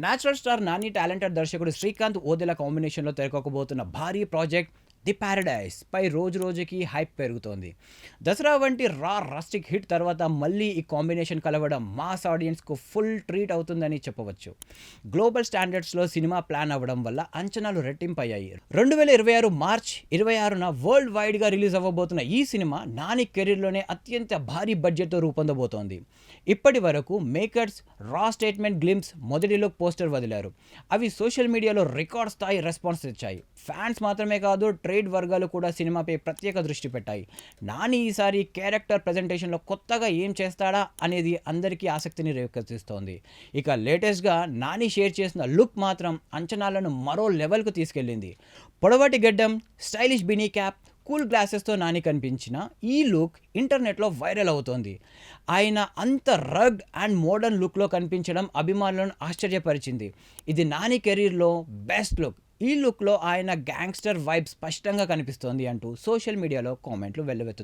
Natural star Nani talented దర్శకుడు శ్రీకాంత్ ఓదెల కాంబినేషన్లో తెరకెక్కబోతున్న భారీ ప్రాజెక్ట్ ది ప్యారడైజ్ పై రోజు రోజుకి హైప్ పెరుగుతోంది. దసరా వంటి రస్టిక్ హిట్ తర్వాత మళ్ళీ ఈ కాంబినేషన్ కలవడం మాస్ ఆడియన్స్కు ఫుల్ ట్రీట్ అవుతుందని చెప్పవచ్చు. గ్లోబల్ స్టాండర్డ్స్లో సినిమా ప్లాన్ అవ్వడం వల్ల అంచనాలు రెట్టింపయ్యాయి. 2026 మార్చ్ 26న వరల్డ్ వైడ్గా రిలీజ్ అవ్వబోతున్న ఈ సినిమా నాని కెరీర్లోనే అత్యంత భారీ బడ్జెట్తో రూపొందబోతోంది. ఇప్పటి వరకు మేకర్స్ రా స్టేట్మెంట్ గ్లిమ్స్ మొదటి లుక్ పోస్టర్ వదిలారు. అవి సోషల్ మీడియాలో రికార్డ్ స్థాయి రెస్పాన్స్ తెచ్చాయి. ఫ్యాన్స్ మాత్రమే కాదు, ట్రేడ్ వర్గాలు కూడా సినిమాపై ప్రత్యేక దృష్టి పెట్టాయి. నాని ఈసారి క్యారెక్టర్ ప్రజెంటేషన్లో కొత్తగా ఏం చేస్తాడా అనేది అందరికీ ఆసక్తిని రేకెత్తిస్తోంది. ఇక లేటెస్ట్గా నాని షేర్ చేసిన లుక్ మాత్రం అంచనాలను మరో లెవెల్కు తీసుకెళ్లింది. పొడవాటి గడ్డం, స్టైలిష్ బినీ క్యాప్, కూల్ గ్లాసెస్తో నాని కనిపించిన ఈ లుక్ ఇంటర్నెట్లో వైరల్ అవుతోంది. ఆయన అంత రగ్డ్ అండ్ మోడర్న్ లుక్లో కనిపించడం అభిమానులను ఆశ్చర్యపరిచింది. ఇది నాని కెరీర్లో బెస్ట్ లుక్. ఈ లుక్లో ఆయన గ్యాంగ్స్టర్ వైబ్ స్పష్టంగా కనిపిస్తోంది అంటూ సోషల్ మీడియాలో కామెంట్లు వెల్లువెత్తుతున్నాయి.